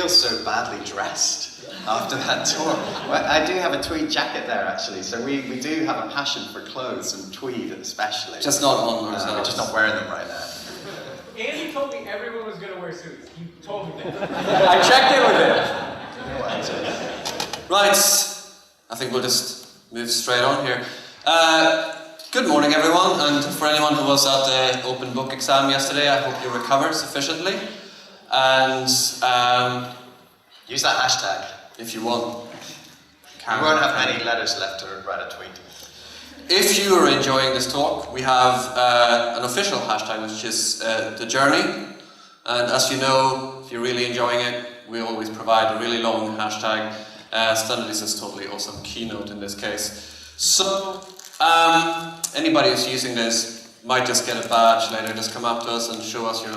feel so badly dressed after that tour. Well, I do have a tweed jacket there, actually, so we do have a passion for clothes, and tweed especially. Just not on ourselves. We're just not wearing them right now. Andy told me everyone was going to wear suits. He told me that. I checked in with him. Right, I think we'll just move straight on here. Good morning, everyone, and for anyone who was at the open book exam yesterday, I hope you recovered sufficiently. And use that hashtag if you want. We won't have many letters left to write a tweet. If you are enjoying this talk, we have an official hashtag, which is the journey. And as you know, if you're really enjoying it, we always provide a really long hashtag. Standardistas totally awesome keynote in this case. So anybody who's using this might just get a badge later. Just come up to us and show us your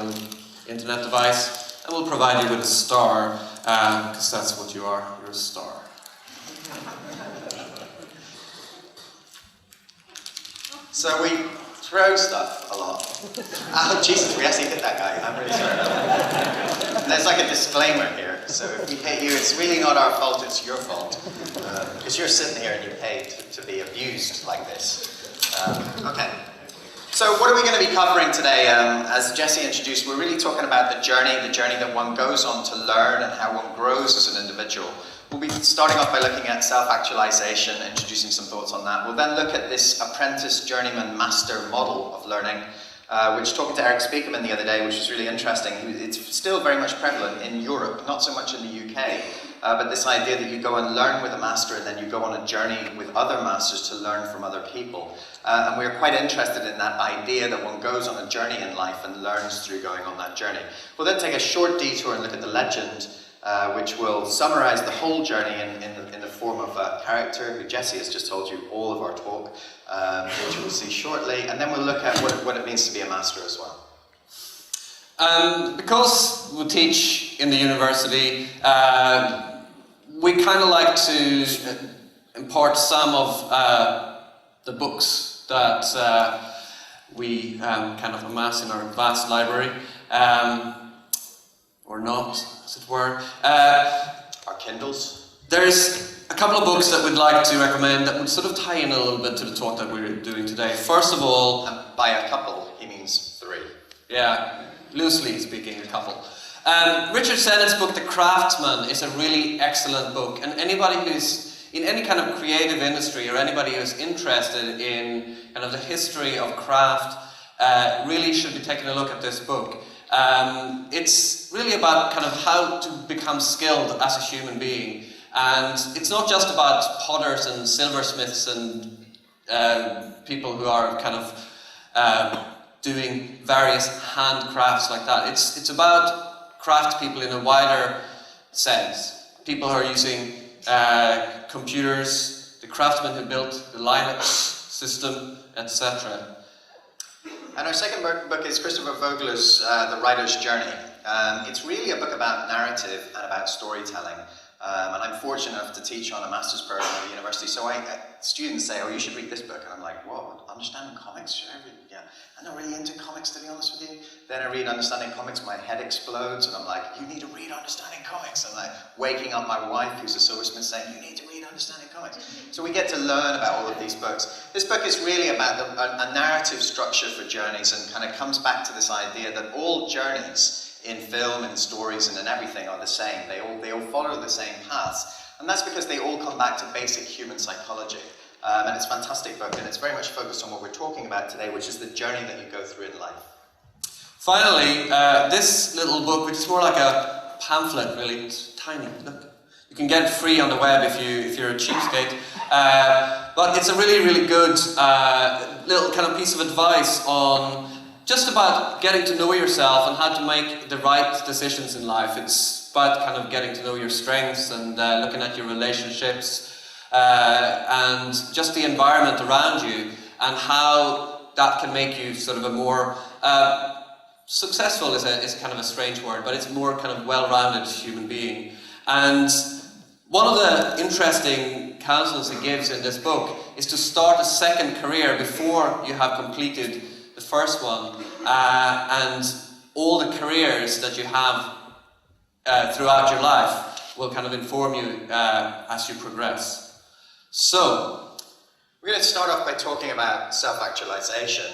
internet device, and we'll provide you with a star, because that's what you are. You're a star. So we throw stuff a lot. Oh Jesus, we actually hit that guy. I'm really sorry. And there's like a disclaimer here. So if we hit you, it's really not our fault, it's your fault. Because you're sitting here and you're paid to be abused like this. Okay. So what are we going to be covering today? As Jesse introduced, we're really talking about the journey that one goes on to learn and how one grows as an individual. We'll be starting off by looking at self-actualization, introducing some thoughts on that. We'll then look at this apprentice, journeyman, master model of learning, which talking to Eric Speakerman the other day, which was really interesting. It's still very much prevalent in Europe, not so much in the UK, but this idea that you go and learn with a master and then you go on a journey with other masters to learn from other people. And we're quite interested in that idea that one goes on a journey in life and learns through going on that journey. We'll then take a short detour and look at the legend, which will summarize the whole journey in the form of a character who Jesse has just told you all of our talk, which we'll see shortly, and then we'll look at what it means to be a master as well. Because we teach in the university, we kind of like to impart some of the books that we kind of amass in our vast library, or not, as it were. Our Kindles. There's a couple of books that we'd like to recommend that would sort of tie in a little bit to the talk that we're doing today. First of all... by a couple, he means three. Yeah, loosely speaking, a couple. Richard Sennett's book, The Craftsman, is a really excellent book, and anybody who's in any kind of creative industry or anybody who's interested in kind of the history of craft really should be taking a look at this book. It's really about kind of how to become skilled as a human being, and it's not just about potters and silversmiths and people who are kind of doing various handcrafts like that. It's about craft people in a wider sense. People who are using computers, the craftsmen who built the Linux system, etc. And our second book is Christopher Vogler's The Writer's Journey. It's really a book about narrative and about storytelling. And I'm fortunate enough to teach on a master's program at the university, so students say, oh, you should read this book. And I'm like, what? Understanding comics? Should I read? Yeah. I'm not really into comics, to be honest with you. Then I read Understanding Comics, my head explodes, and I'm like, you need to read Understanding Comics. I'm like waking up my wife, who's a silversmith, saying, you need to read Understanding Comics. So we get to learn about all of these books. This book is really about a narrative structure for journeys, and kind of comes back to this idea that all journeys in film and stories and in everything are the same. They all follow the same paths. And that's because they all come back to basic human psychology. And it's a fantastic book, and it's very much focused on what we're talking about today, which is the journey that you go through in life. Finally, this little book, which is more like a pamphlet, really. It's tiny. Look, you can get it free on the web if you're a cheapskate. But it's a really, really good little kind of piece of advice on just about getting to know yourself and how to make the right decisions in life. It's about kind of getting to know your strengths and looking at your relationships and just the environment around you, and how that can make you sort of a more successful is kind of a strange word, but it's more kind of well-rounded human being. And one of the interesting counsels he gives in this book is to start a second career before you have completed the first one, and all the careers that you have throughout your life will kind of inform you as you progress. So, we're going to start off by talking about self-actualization.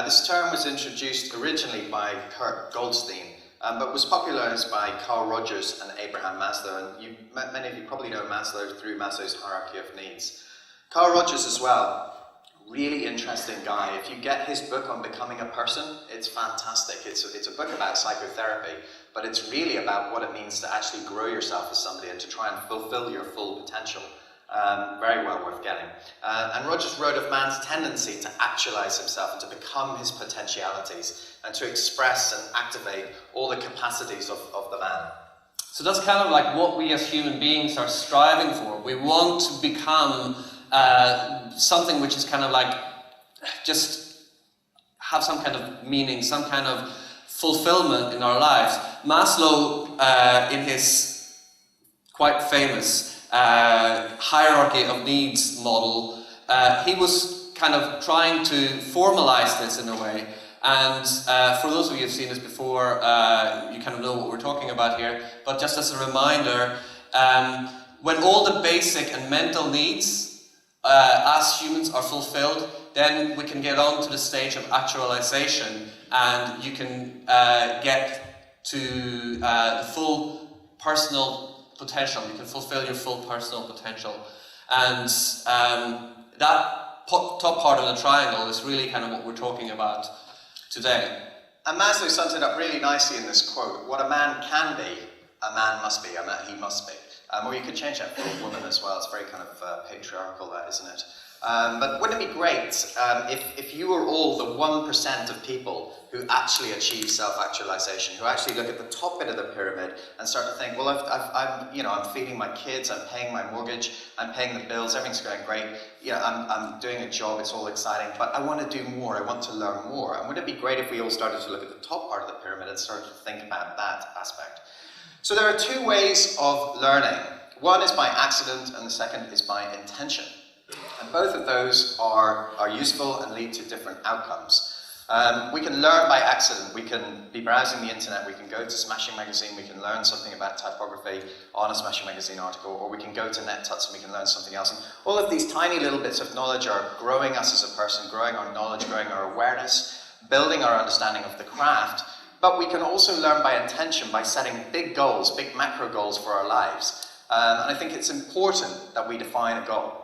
This term was introduced originally by Kurt Goldstein, but was popularized by Carl Rogers and Abraham Maslow. And many of you probably know Maslow through Maslow's hierarchy of needs. Carl Rogers as well, really interesting guy. If you get his book on becoming a person, it's fantastic. It's a book about psychotherapy, but it's really about what it means to actually grow yourself as somebody and to try and fulfill your full potential. Very well worth getting. And Rogers wrote of man's tendency to actualize himself and to become his potentialities and to express and activate all the capacities of the man. So that's kind of like what we as human beings are striving for. We want to become something which is kind of like just have some kind of meaning, some kind of fulfillment in our lives. Maslow, in his quite famous hierarchy of needs model, he was kind of trying to formalize this in a way. And for those of you who've seen this before, you kind of know what we're talking about here. But just as a reminder, when all the basic and mental needs as humans are fulfilled, then we can get on to the stage of actualization, and you can get to the full personal potential. You can fulfill your full personal potential. And that top part of the triangle is really kind of what we're talking about today. And Maslow sums it up really nicely in this quote: what a man can be, a man must be, he must be. Or you could change that for a woman as well. It's very kind of patriarchal, that, isn't it? But wouldn't it be great if you were all the 1% of people who actually achieve self-actualization, who actually look at the top bit of the pyramid and start to think, well, I'm feeding my kids, I'm paying my mortgage, I'm paying the bills, everything's going great, I'm doing a job, it's all exciting, but I want to do more, I want to learn more. And wouldn't it be great if we all started to look at the top part of the pyramid and started to think about that aspect? So there are two ways of learning. One is by accident and the second is by intention. And both of those are useful and lead to different outcomes. We can learn by accident. We can be browsing the internet, we can go to Smashing Magazine, we can learn something about typography on a Smashing Magazine article, or we can go to NetTuts and we can learn something else. And all of these tiny little bits of knowledge are growing us as a person, growing our knowledge, growing our awareness, building our understanding of the craft. But we can also learn by intention, by setting big goals, big macro goals for our lives. And I think it's important that we define a goal.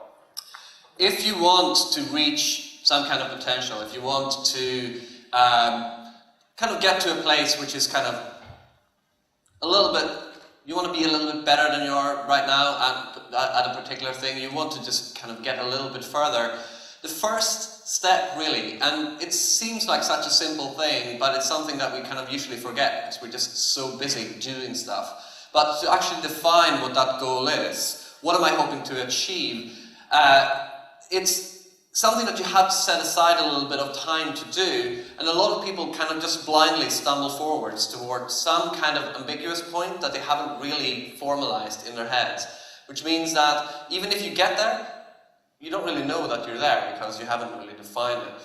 If you want to reach some kind of potential, if you want to kind of get to a place which is kind of a little bit, you want to be a little bit better than you are right now at a particular thing, you want to just kind of get a little bit further, the first step really, and it seems like such a simple thing, but it's something that we kind of usually forget because we're just so busy doing stuff. But to actually define what that goal is, what am I hoping to achieve, it's something that you have to set aside a little bit of time to do, and a lot of people kind of just blindly stumble forwards towards some kind of ambiguous point that they haven't really formalized in their heads, which means that even if you get there, you don't really know that you're there because you haven't really defined it.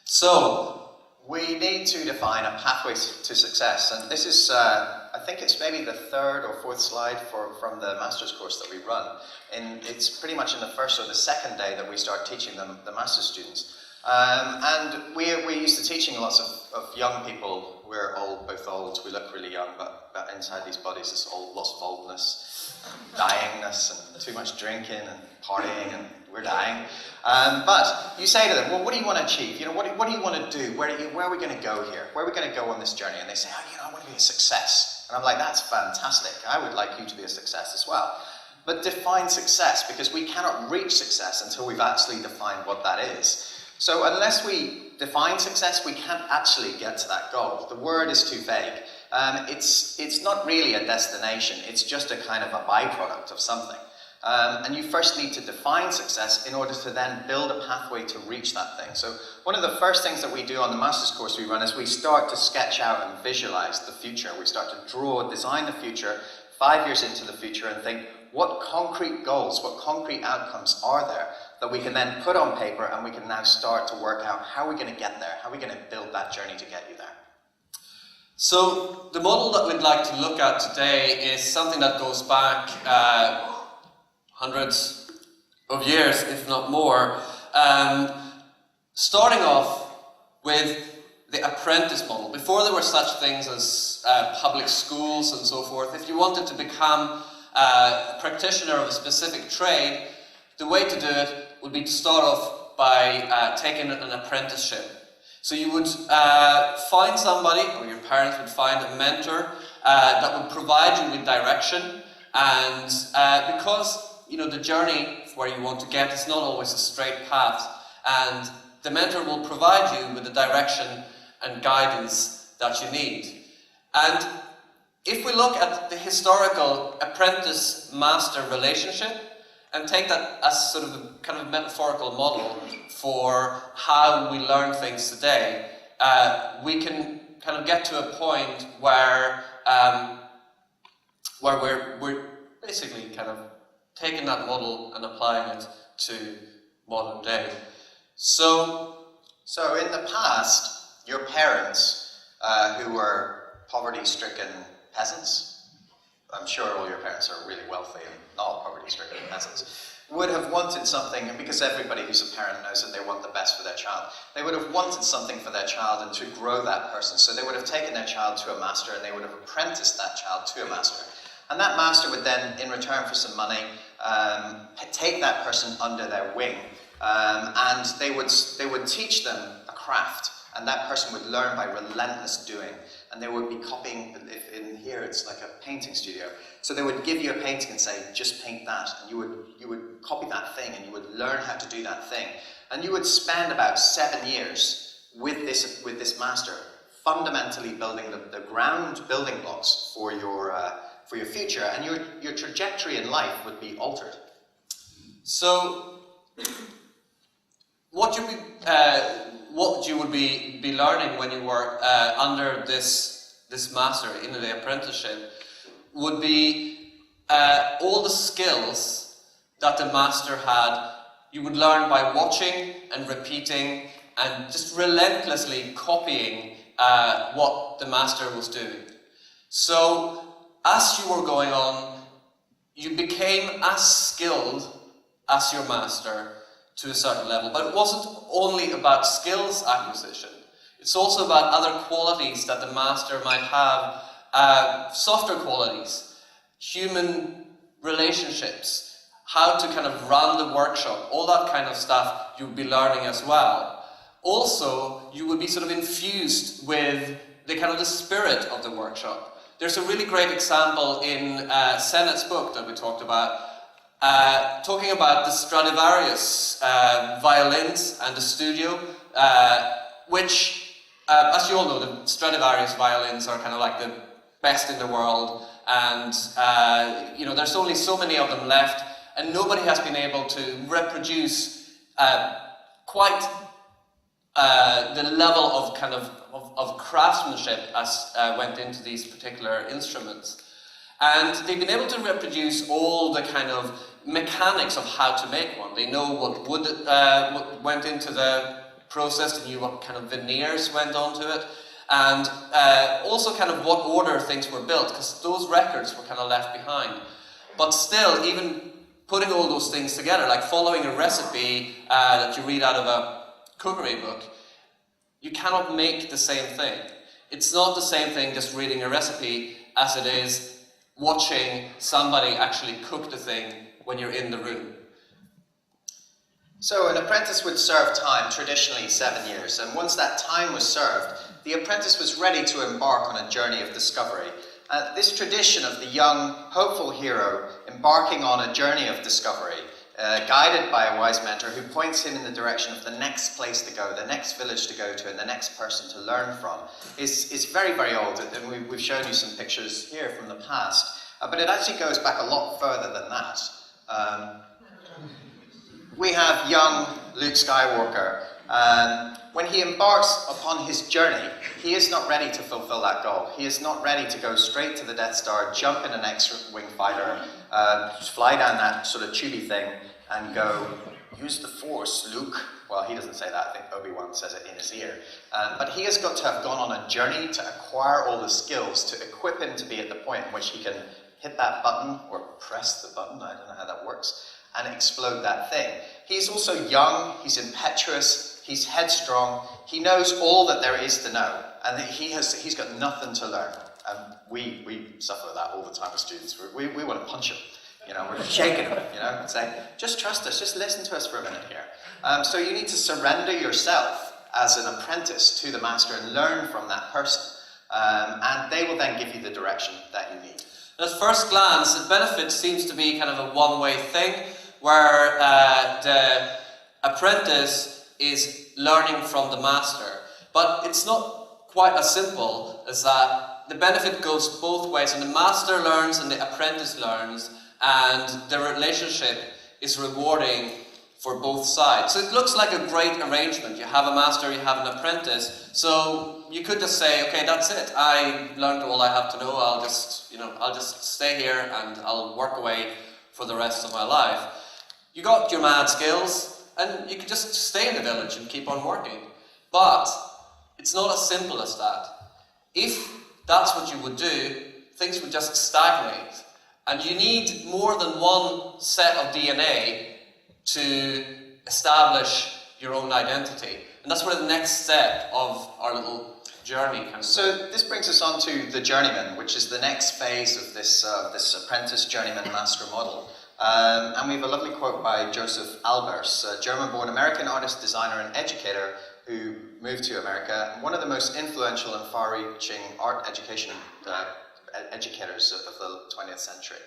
So, we need to define a pathway to success, and this is, I think it's maybe the third or fourth slide from the master's course that we run. And it's pretty much in the first or the second day that we start teaching them, the master's students. And we're used to teaching lots of young people. We're both old, we look really young, but inside these bodies is lots of oldness, dyingness, and too much drinking and partying, and we're dying. But you say to them, well, what do you want to achieve? What do you want to do? Where are we going to go here? Where are we going to go on this journey? And they say, I want to be a success. And I'm like, that's fantastic. I would like you to be a success as well. But define success, because we cannot reach success until we've actually defined what that is. So unless we define success, we can't actually get to that goal. The word is too vague. It's not really a destination. It's just a kind of a byproduct of something. And you first need to define success in order to then build a pathway to reach that thing. So one of the first things that we do on the master's course we run is we start to sketch out and visualize the future. We start to design the future 5 years into the future and think, what concrete goals, what concrete outcomes are there that we can then put on paper, and we can now start to work out how we're going to get there, how we're going to build that journey to get you there. So the model that we'd like to look at today is something that goes back hundreds of years, if not more. Starting off with the apprentice model. Before there were such things as public schools and so forth, if you wanted to become a practitioner of a specific trade, the way to do it would be to start off by taking an apprenticeship. So you would find somebody, or your parents would find a mentor that would provide you with direction, and because the journey where you want to get is not always a straight path, and the mentor will provide you with the direction and guidance that you need. And if we look at the historical apprentice-master relationship and take that as sort of a kind of metaphorical model for how we learn things today, we can kind of get to a point where we're basically kind of taking that model and applying it to modern day. So in the past, your parents, who were poverty-stricken peasants, I'm sure all your parents are really wealthy and not poverty-stricken peasants, would have wanted something, and because everybody who's a parent knows that they want the best for their child, they would have wanted something for their child and to grow that person. So they would have taken their child to a master and they would have apprenticed that child to a master. And that master would then, in return for some money, take that person under their wing, and they would teach them a craft. And that person would learn by relentless doing. And they would be copying, in here it's like a painting studio. So they would give you a painting and say, just paint that. And you would copy that thing and you would learn how to do that thing. And you would spend about 7 years with this master, fundamentally building the ground building blocks for your future. And your trajectory in life would be altered. So, what you would be learning when you were under this master in the apprenticeship would be all the skills that the master had. You would learn by watching and repeating and just relentlessly copying what the master was doing. So as you were going on, you became as skilled as your master to a certain level. But it wasn't only about skills acquisition. It's also about other qualities that the master might have, softer qualities, human relationships, how to kind of run the workshop, all that kind of stuff you would be learning as well. Also, you would be sort of infused with the kind of the spirit of the workshop. There's a really great example in Sennett's book that we talked about, talking about the Stradivarius violins and the studio, which, as you all know, the Stradivarius violins are kind of like the best in the world, and there's only so many of them left, and nobody has been able to reproduce quite the level of kind of craftsmanship as went into these particular instruments. And they've been able to reproduce all the kind of mechanics of how to make one. They know what wood went into the process, they knew what kind of veneers went onto it, and also kind of what order things were built, because those records were kind of left behind. But still, even putting all those things together, like following a recipe that you read out of a cookery book, you cannot make the same thing. It's not the same thing just reading a recipe as it is watching somebody actually cook the thing when you're in the room. So an apprentice would serve time, traditionally 7 years, and once that time was served, the apprentice was ready to embark on a journey of discovery. This tradition of the young, hopeful hero embarking on a journey of discovery, guided by a wise mentor who points him in the direction of the next place to go, the next village to go to, and the next person to learn from, is very, very old. And we've shown you some pictures here from the past, but it actually goes back a lot further than that. We have young Luke Skywalker. When he embarks upon his journey, he is not ready to fulfill that goal. He is not ready to go straight to the Death Star, jump in an X-wing fighter, fly down that sort of tubey thing, and go use the force, Luke. Well, he doesn't say that, I think Obi-Wan says it in his ear. But he has got to have gone on a journey to acquire all the skills to equip him to be at the point in which he can hit that button, or press the button, I don't know how that works, and explode that thing. He's also young, he's impetuous, he's headstrong, he knows all that there is to know, and he's got nothing to learn. And we suffer that all the time as students. We want to punch him. You know, we're shaking him, you know, and say, just trust us, just listen to us for a minute here. So you need to surrender yourself as an apprentice to the master and learn from that person. And they will then give you the direction that you need. At first glance, the benefit seems to be kind of a one-way thing, where the apprentice is learning from the master. But it's not quite as simple as that. The benefit goes both ways, and the master learns and the apprentice learns, and the relationship is rewarding for both sides. So it looks like a great arrangement. You have a master, you have an apprentice. So you could just say, okay, that's it. I learned all I have to know. I'll just stay here and I'll work away for the rest of my life. You got your mad skills, and you could just stay in the village and keep on working. But it's not as simple as that. If that's what you would do, things would just stagnate. And you need more than one set of DNA to establish your own identity. And that's where the next step of our little journey comes. So this brings us on to the journeyman, which is the next phase of this apprentice journeyman master model. And we have a lovely quote by Joseph Albers, a German-born American artist, designer, and educator who moved to America, and one of the most influential and far-reaching art education educators of the 20th century.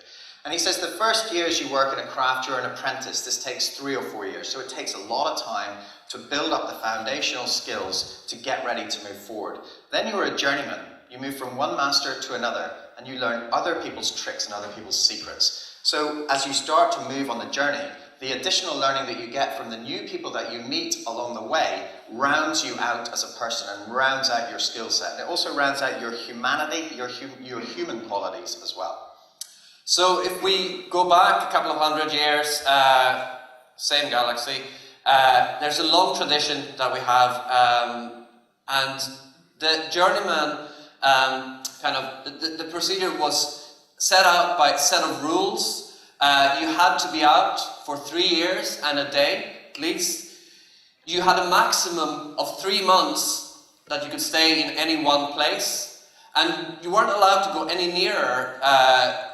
And he says the first years you work in a craft, you're an apprentice. This takes 3 or 4 years, so it takes a lot of time to build up the foundational skills to get ready to move forward. Then you're a journeyman. You move from one master to another, and you learn other people's tricks and other people's secrets. So as you start to move on the journey, the additional learning that you get from the new people that you meet along the way rounds you out as a person and rounds out your skill set. And it also rounds out your humanity, your human qualities as well. So if we go back a couple of 100 years, same galaxy, there's a long tradition that we have, and the journeyman the procedure was set out by a set of rules. You had to be out for 3 years and a day, at least. You had a maximum of 3 months that you could stay in any one place, and you weren't allowed to go any nearer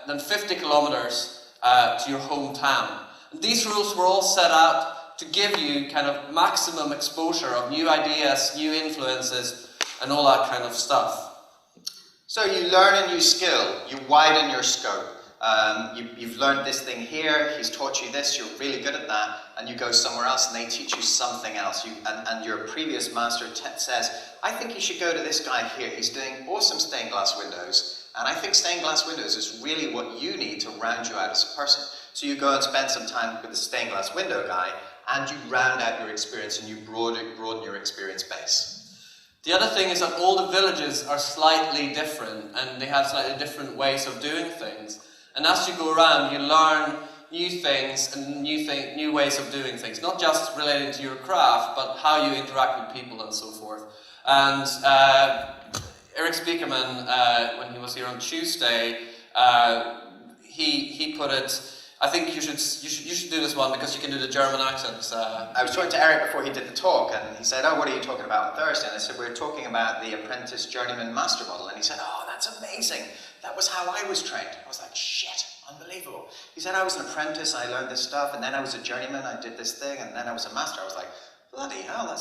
than 50 kilometers to your hometown. And these rules were all set out to give you kind of maximum exposure of new ideas, new influences, and all that kind of stuff. So you learn a new skill, you widen your scope. You've learned this thing here, he's taught you this, you're really good at that, and you go somewhere else and they teach you something else. And your previous master says, I think you should go to this guy here, he's doing awesome stained glass windows, and I think stained glass windows is really what you need to round you out as a person. So you go and spend some time with the stained glass window guy, and you round out your experience and you broaden your experience base. The other thing is that all the villages are slightly different, and they have slightly different ways of doing things. And as you go around, you learn new things and new ways of doing things, not just related to your craft, but how you interact with people and so forth. And Eric Spiekerman, when he was here on Tuesday, he put it. I think you should do this one because you can do the German accent. I was talking to Eric before he did the talk, and he said, oh, what are you talking about on Thursday? And I said, we're talking about the apprentice journeyman master model. And he said, oh, that's amazing. That was how I was trained. I was like, shit, unbelievable. He said, I was an apprentice, I learned this stuff, and then I was a journeyman, I did this thing, and then I was a master. I was like, bloody hell,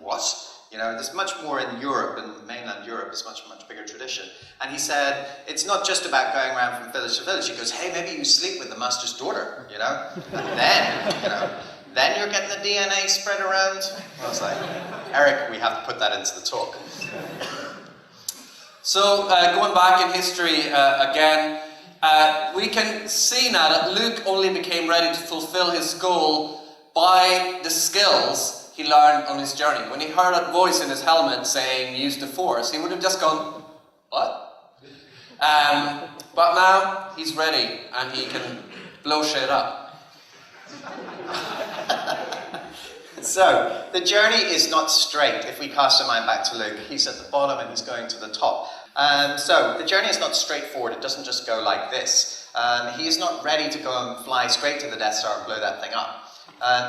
what? You know, there's much more in Europe, and mainland Europe is much bigger tradition. And he said, it's not just about going around from village to village. He goes, hey, maybe you sleep with the master's daughter, you know? And then, then you're getting the DNA spread around. I was like, Eric, we have to put that into the talk. So, going back in history again, we can see now that Luke only became ready to fulfill his goal by the skills he learned on his journey. When he heard that voice in his helmet saying, use the force, he would have just gone, what? But now, he's ready, and he can blow shit up. So, the journey is not straight. If we cast our mind back to Luke, he's at the bottom and he's going to the top. So, the journey is not straightforward. It doesn't just go like this. He is not ready to go and fly straight to the Death Star and blow that thing up.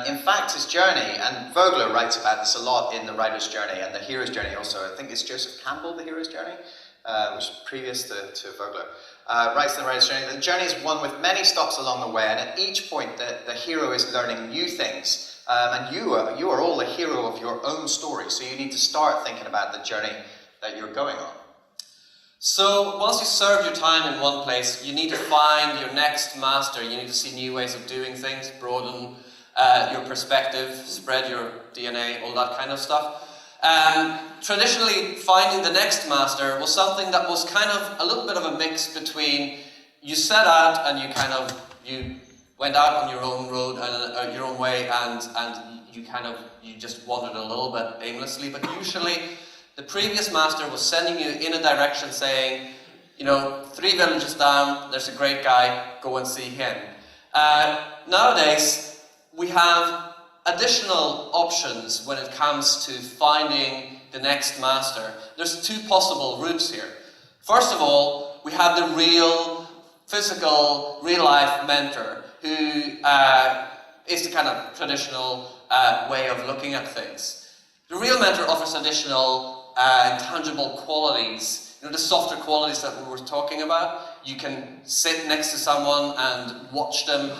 In fact, his journey, and Vogler writes about this a lot in The Writer's Journey and The Hero's Journey also. I think it's Joseph Campbell, The Hero's Journey, which is previous to Vogler. Writes in The Writer's Journey, the journey is one with many stops along the way, and at each point the hero is learning new things. And you are all the hero of your own story, so you need to start thinking about the journey that you're going on. So once you serve your time in one place, you need to find your next master. You need to see new ways of doing things, broaden your perspective, spread your DNA, all that kind of stuff. Traditionally, finding the next master was something that was kind of a little bit of a mix between you set out and you went out on your own road and your own way, and you just wandered a little bit aimlessly. But usually, the previous master was sending you in a direction, saying, 3 villages down, there's a great guy, go and see him. Nowadays, we have additional options when it comes to finding the next master. There's 2 possible routes here. First of all, we have the real, physical, real-life mentor, who is the kind of traditional way of looking at things. The real mentor offers additional intangible qualities, the softer qualities that we were talking about. You can sit next to someone and watch them,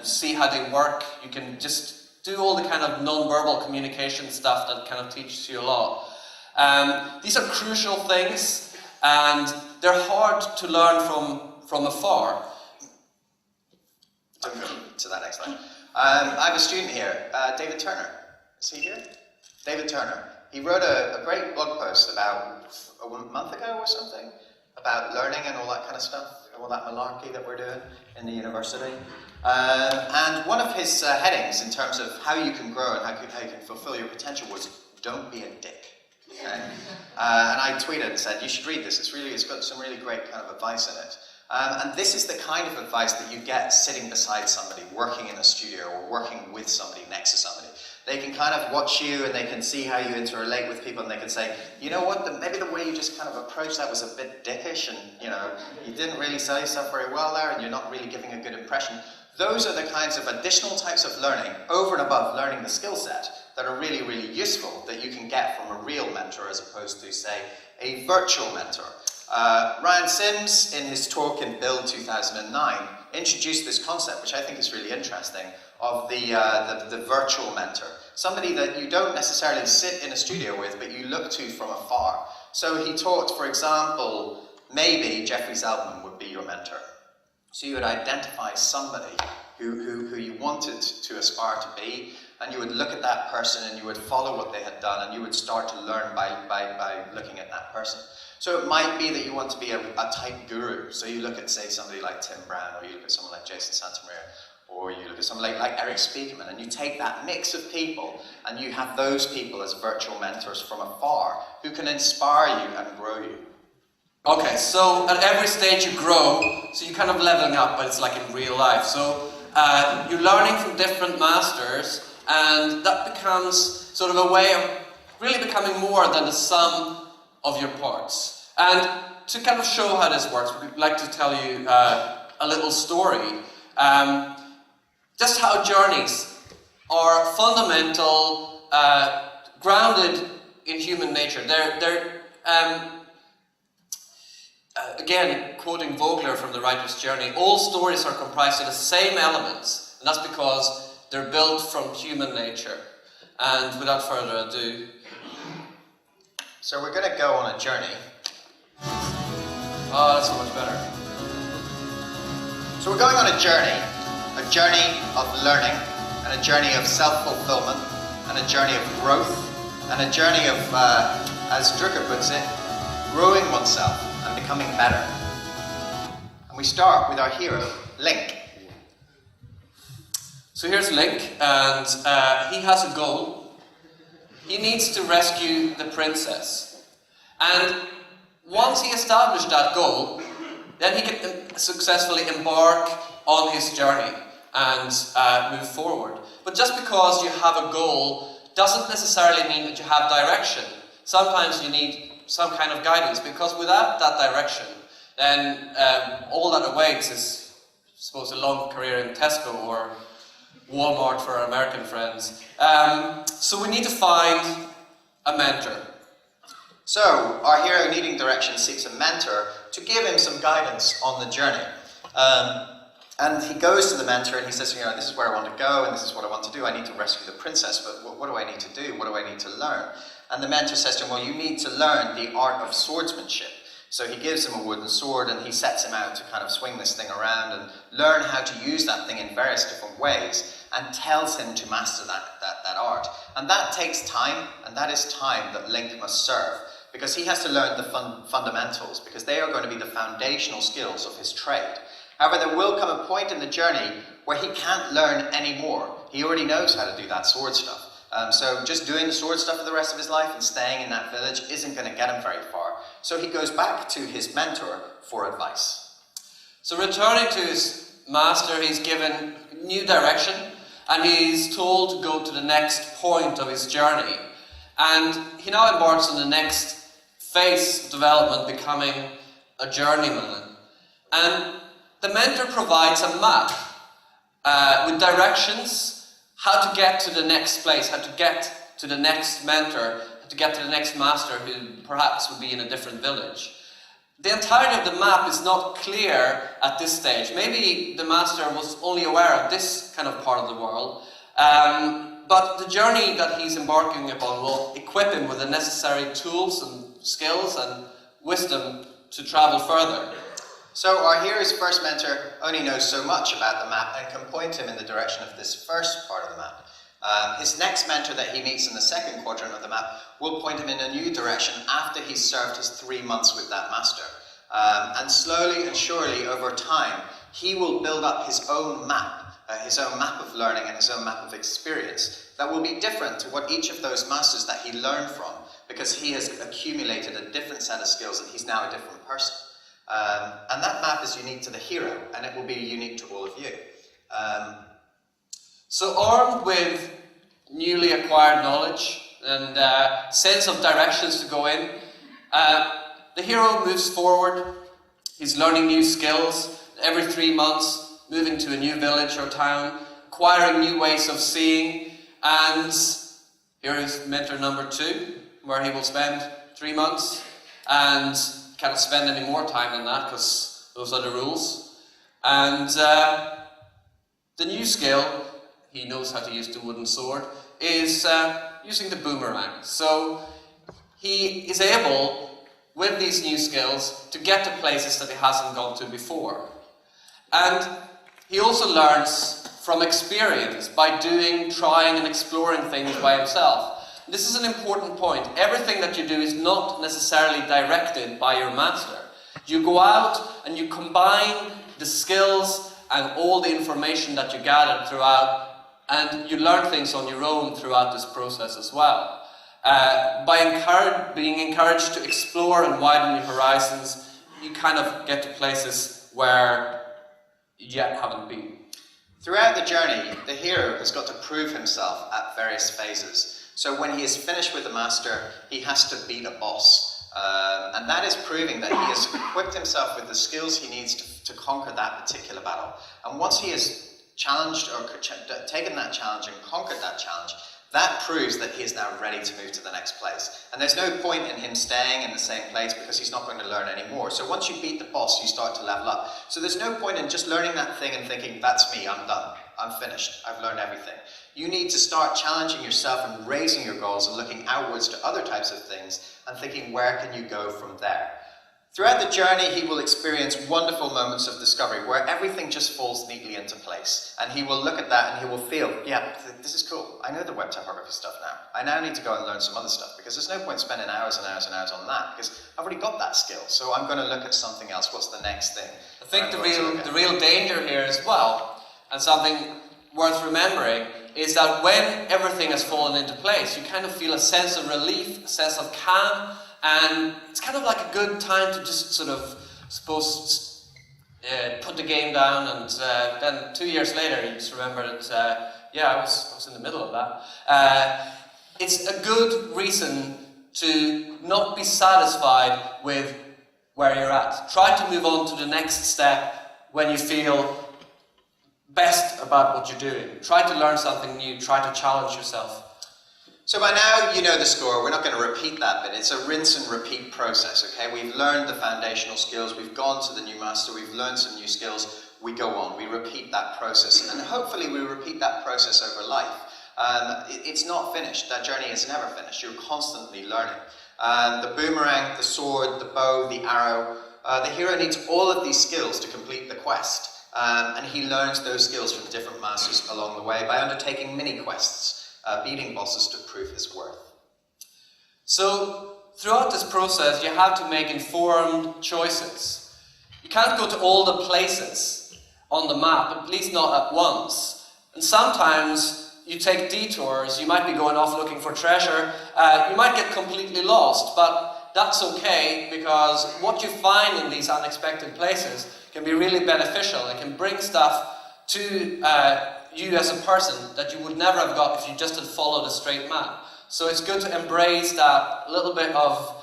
see how they work. You can just do all the kind of non-verbal communication stuff that kind of teaches you a lot. These are crucial things, and they're hard to learn from afar. I'll go to that next slide. I have a student here, David Turner. Is he here? David Turner. He wrote a great blog post about a month ago or something about learning and all that kind of stuff, all that malarkey that we're doing in the university. And one of his headings in terms of how you can grow and how you can fulfill your potential was, don't be a dick. Okay? And I tweeted and said, you should read this. It's got some really great kind of advice in it. And this is the kind of advice that you get sitting beside somebody, working in a studio, or working with somebody, next to somebody. They can kind of watch you and they can see how you interrelate with people, and they can say, you know what, maybe the way you just kind of approached that was a bit dickish, and you didn't really sell yourself very well there, and you're not really giving a good impression. Those are the kinds of additional types of learning, over and above learning the skill set, that are really, really useful, that you can get from a real mentor as opposed to, say, a virtual mentor. Ryan Sims, in his talk in Build 2009, introduced this concept, which I think is really interesting, of the virtual mentor. Somebody that you don't necessarily sit in a studio with, but you look to from afar. So he talked, for example, maybe Jeffrey Zeldman would be your mentor. So you would identify somebody who you wanted to aspire to be, and you would look at that person and you would follow what they had done, and you would start to learn by looking at that person. So it might be that you want to be a type guru. So you look at, say, somebody like Tim Brown, or you look at someone like Jason Santamaria, or you look at someone like Eric Spiekerman, and you take that mix of people, and you have those people as virtual mentors from afar, who can inspire you and grow you. Okay, so at every stage you grow, so you're kind of leveling up, but it's like in real life. So you're learning from different masters, and that becomes sort of a way of really becoming more than the sum of your parts. And to kind of show how this works, we'd like to tell you a little story. Just how journeys are fundamental, grounded in human nature. They're again, quoting Vogler from The Writer's Journey, all stories are comprised of the same elements, and that's because they're built from human nature. And without further ado, so we're going to go on a journey. Oh, that's so much better. So we're going on a journey of learning, and a journey of self-fulfillment, and a journey of growth, and a journey of, as Drucker puts it, growing oneself and becoming better. And we start with our hero, Link. So here's Link, and he has a goal. He needs to rescue the princess. And once he established that goal, then he can successfully embark on his journey and move forward. But just because you have a goal doesn't necessarily mean that you have direction. Sometimes you need some kind of guidance, because without that direction, then all that awaits is, I suppose, a long career in Tesco or Walmart for our American friends. So we need to find a mentor. So, our hero needing direction seeks a mentor to give him some guidance on the journey. And he goes to the mentor and he says, you know, this is where I want to go and this is what I want to do. I need to rescue the princess, but what do I need to do? What do I need to learn? And the mentor says to him, well, you need to learn the art of swordsmanship. So he gives him a wooden sword and he sets him out to kind of swing this thing around and learn how to use that thing in various different ways, and tells him to master that art. And that takes time, and that is time that Link must serve, because he has to learn the fundamentals, because they are going to be the foundational skills of his trade. However, there will come a point in the journey where he can't learn any more. He already knows how to do that sword stuff. So just doing the sword stuff for the rest of his life and staying in that village isn't going to get him very far. So he goes back to his mentor for advice. So returning to his master, he's given new direction, and he's told to go to the next point of his journey. And he now embarks on the next phase of development, becoming a journeyman. And the mentor provides a map with directions, how to get to the next place, how to get to the next mentor, how to get to the next master who perhaps would be in a different village. The entirety of the map is not clear at this stage. Maybe the master was only aware of this kind of part of the world, but the journey that he's embarking upon will equip him with the necessary tools and skills and wisdom to travel further. So our hero's first mentor only knows so much about the map and can point him in the direction of this first part of the map. His next mentor that he meets in the second quadrant of the map will point him in a new direction after he's served his 3 months with that master. And slowly and surely over time, he will build up his own map of learning and his own map of experience that will be different to what each of those masters that he learned from, because he has accumulated a different set of skills and he's now a different person. And that map is unique to the hero, and it will be unique to all of you. So armed with newly acquired knowledge and sense of directions to go in, the hero moves forward. He's learning new skills every 3 months, moving to a new village or town, acquiring new ways of seeing, and here is mentor number 2, where he will spend 3 months, and can't spend any more time than that because those are the rules. And the new skill, he knows how to use the wooden sword, is using the boomerang. So he is able, with these new skills, to get to places that he hasn't gone to before. And he also learns from experience by doing, trying and exploring things by himself. This is an important point. Everything that you do is not necessarily directed by your master. You go out and you combine the skills and all the information that you gathered throughout, and you learn things on your own throughout this process as well. By being encouraged to explore and widen your horizons, you kind of get to places where you yet haven't been. Throughout the journey, the hero has got to prove himself at various phases. So when he is finished with the master, he has to beat a boss. And that is proving that he has equipped himself with the skills he needs to conquer that particular battle. And once he has challenged or taken that challenge and conquered that challenge, that proves that he is now ready to move to the next place. And there's no point in him staying in the same place because he's not going to learn anymore. So once you beat the boss, you start to level up. So there's no point in just learning that thing and thinking, that's me, I'm done, I'm finished, I've learned everything. You need to start challenging yourself and raising your goals and looking outwards to other types of things and thinking, where can you go from there? Throughout the journey, he will experience wonderful moments of discovery where everything just falls neatly into place. And he will look at that and he will feel, yeah, this is cool. I know the web typography stuff now. I now need to go and learn some other stuff because there's no point spending hours and hours and hours on that because I've already got that skill. So I'm going to look at something else. What's the next thing? I think the real danger here as well, and something worth remembering, is that when everything has fallen into place, you kind of feel a sense of relief, a sense of calm, and it's kind of like a good time to just sort of, put the game down, and then 2 years later you just remember that Yeah, I was in the middle of that. It's a good reason to not be satisfied with where you're at. Try to move on to the next step when you feel best about what you're doing. Try to learn something new. Try to challenge yourself. So by now you know the score. We're not going to repeat that bit. It's a rinse and repeat process, okay? We've learned the foundational skills. We've gone to the new master. We've learned some new skills. We go on. We repeat that process. And hopefully we repeat that process over life. It's not finished. That journey is never finished. You're constantly learning. The boomerang, the sword, the bow, the arrow. The hero needs all of these skills to complete the quest. And he learns those skills from different masters along the way by undertaking mini quests, beating bosses to prove his worth. So, throughout this process, you have to make informed choices. You can't go to all the places on the map, at least not at once. And sometimes you take detours. You might be going off looking for treasure. You might get completely lost, but that's okay, because what you find in these unexpected places can be really beneficial. It can bring stuff to you as a person that you would never have got if you just had followed a straight map. So it's good to embrace that little bit of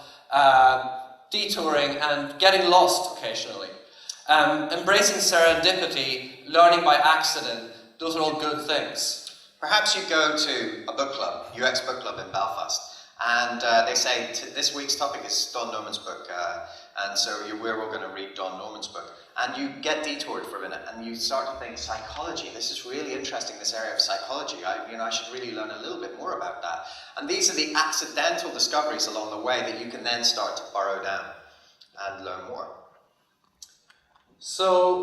detouring and getting lost occasionally. Embracing serendipity, learning by accident, those are all good things. Perhaps you go to a book club, UX book club in Belfast, and they say this week's topic is Don Norman's book, and so we're all going to read Don Norman's book. And you get detoured for a minute, and you start to think, psychology, this is really interesting, this area of psychology. I should really learn a little bit more about that. And these are the accidental discoveries along the way that you can then start to burrow down and learn more. So,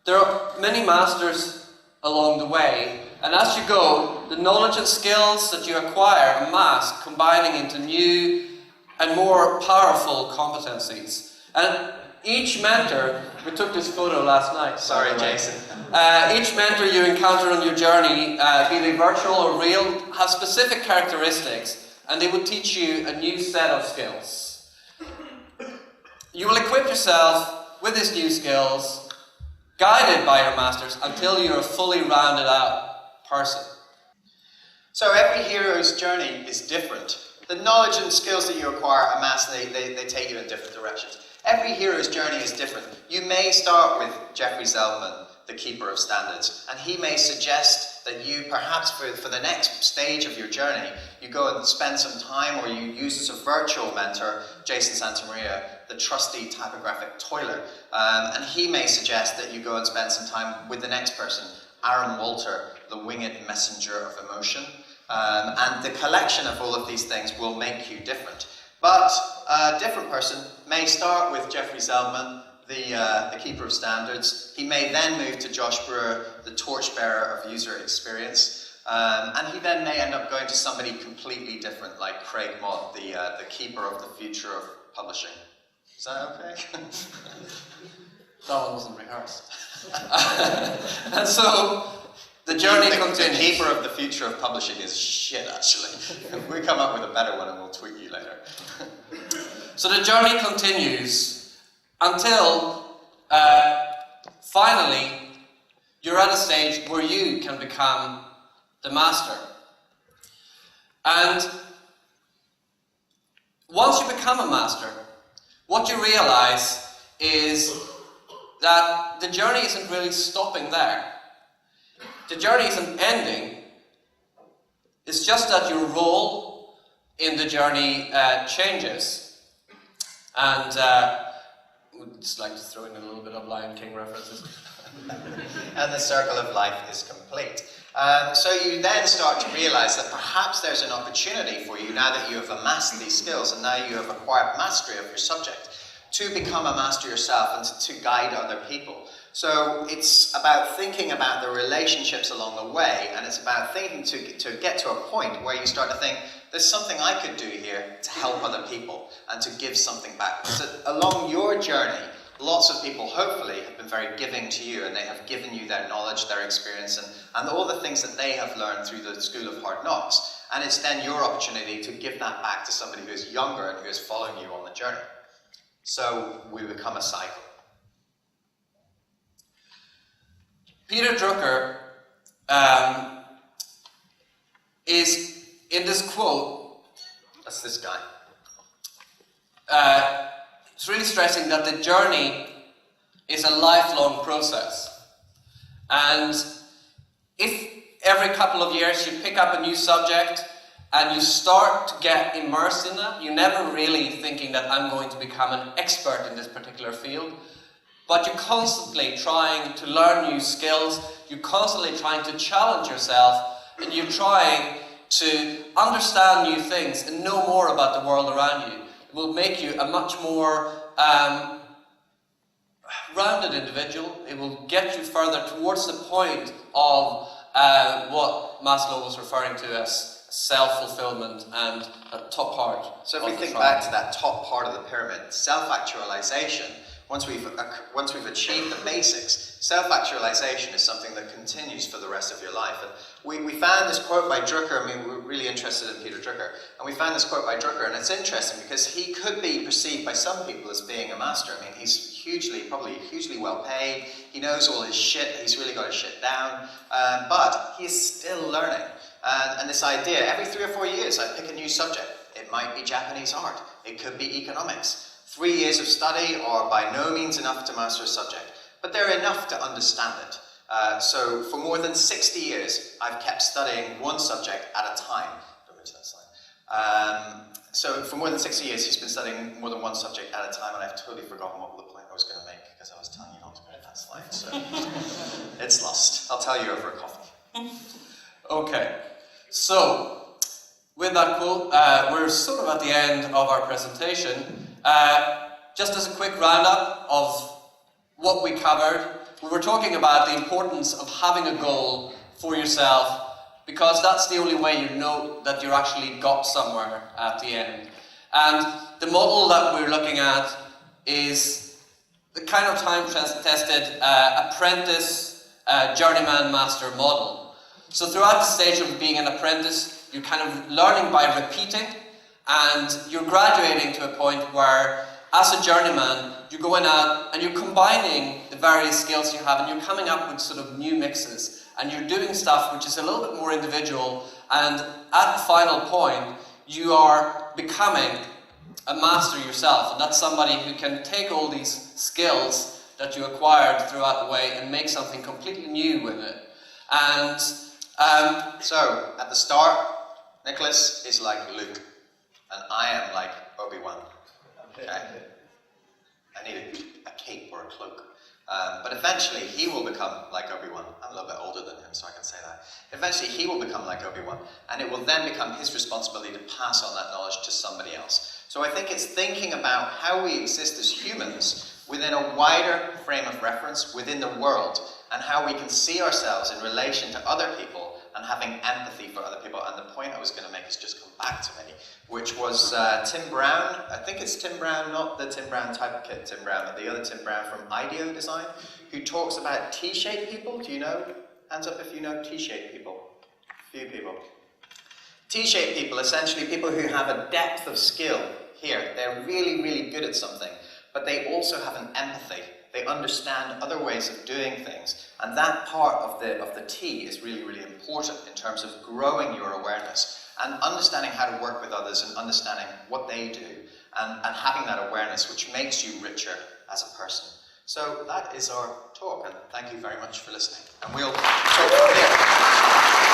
there are many masters along the way, and as you go, the knowledge and skills that you acquire amass, combining into new and more powerful competencies. And each mentor, we took this photo last night. Sorry, Jason. Each mentor you encounter on your journey, be they virtual or real, have specific characteristics, and they will teach you a new set of skills. You will equip yourself with these new skills, guided by your masters, until you're a fully rounded out person. So every hero's journey is different. The knowledge and skills that you acquire amass, they take you in different directions. Every hero's journey is different. You may start with Jeffrey Zelman, the keeper of standards, and he may suggest that you perhaps for the next stage of your journey, you go and spend some time, or you use as a virtual mentor, Jason Santamaria, the trusty typographic toiler, and he may suggest that you go and spend some time with the next person, Aaron Walter, the winged messenger of emotion, and the collection of all of these things will make you different. But a different person may start with Jeffrey Zelman, the keeper of standards. He may then move to Josh Brewer, the torchbearer of user experience. And he then may end up going to somebody completely different, like Craig Mott, the keeper of the future of publishing. Is that okay? That one wasn't rehearsed. And so, the journey continues. The keeper of the future of publishing is shit, actually. We come up with a better one and we'll tweet you later. So the journey continues until finally you're at a stage where you can become the master. And once you become a master, what you realize is that the journey isn't really stopping there. The journey isn't ending. It's just that your role in the journey changes. And we'd just like to throw in a little bit of Lion King references. And the circle of life is complete. So you then start to realize that perhaps there's an opportunity for you, now that you have amassed these skills and now you have acquired mastery of your subject, to become a master yourself and to guide other people. So it's about thinking about the relationships along the way, and it's about thinking to get to a point where you start to think, there's something I could do here to help other people and to give something back. So along your journey, lots of people hopefully have been very giving to you, and they have given you their knowledge, their experience, and all the things that they have learned through the School of Hard Knocks. And it's then your opportunity to give that back to somebody who is younger and who is following you on the journey. So we become a cycle. Peter Drucker is in this quote. That's this guy. It's really stressing that the journey is a lifelong process. And if every couple of years you pick up a new subject and you start to get immersed in that, you're never really thinking that I'm going to become an expert in this particular field, but you're constantly trying to learn new skills, you're constantly trying to challenge yourself, and you're trying to understand new things and know more about the world around you. It will make you a much more rounded individual. It will get you further towards the point of what Maslow was referring to as self-fulfillment and the top part. So if we think back to that top part of the pyramid, self-actualization, once we've achieved the basics, self-actualization is something that continues for the rest of your life. And we found this quote by Drucker. I mean, we're really interested in Peter Drucker, and we found this quote by Drucker, and it's interesting because he could be perceived by some people as being a master. I mean, he's probably hugely well paid, he knows all his shit, he's really got his shit down, but he's still learning. And this idea, every 3 or 4 years I pick a new subject. It might be Japanese art, it could be economics. 3 years of study are by no means enough to master a subject, but they're enough to understand it. So for more than 60 years, I've kept studying one subject at a time. Don't mention that slide. So for more than 60 years, he's been studying more than one subject at a time, and I've totally forgotten what the point I was going to make because I was telling you not to put that slide. So it's lost. I'll tell you over a coffee. Okay, so with that quote, we're sort of at the end of our presentation. Just as a quick roundup of what we covered, we were talking about the importance of having a goal for yourself, because that's the only way you know that you're actually got somewhere at the end. And the model that we're looking at is the kind of time-tested apprentice, journeyman, master model. So throughout the stage of being an apprentice, you're kind of learning by repeating, and you're graduating to a point where, as a journeyman, you're going out and you're combining the various skills you have, and you're coming up with sort of new mixes, and you're doing stuff which is a little bit more individual, and at the final point, you are becoming a master yourself, and that's somebody who can take all these skills that you acquired throughout the way and make something completely new with it. And so, at the start, Nicklas is like Luke, and I am like Obi-Wan. Okay? I need a cape or a cloak. But eventually, he will become like Obi-Wan. I'm a little bit older than him, so I can say that. Eventually, he will become like Obi-Wan, and it will then become his responsibility to pass on that knowledge to somebody else. So I think it's thinking about how we exist as humans within a wider frame of reference within the world, and how we can see ourselves in relation to other people and having empathy for other people. And the point I was going to make has just come back to me, which was Tim Brown. I think it's Tim Brown, not the Tim Brown type Tim Brown, but the other Tim Brown from IDEO Design, who talks about T-shaped people. Do you know? Hands up if you know T-shaped people. A few people. T-shaped people, essentially people who have a depth of skill here. They're really, really good at something, but they also have an empathy. They understand other ways of doing things. And that part of the T is really, really important in terms of growing your awareness and understanding how to work with others and understanding what they do and having that awareness, which makes you richer as a person. So that is our talk, and thank you very much for listening. And we'll talk from here.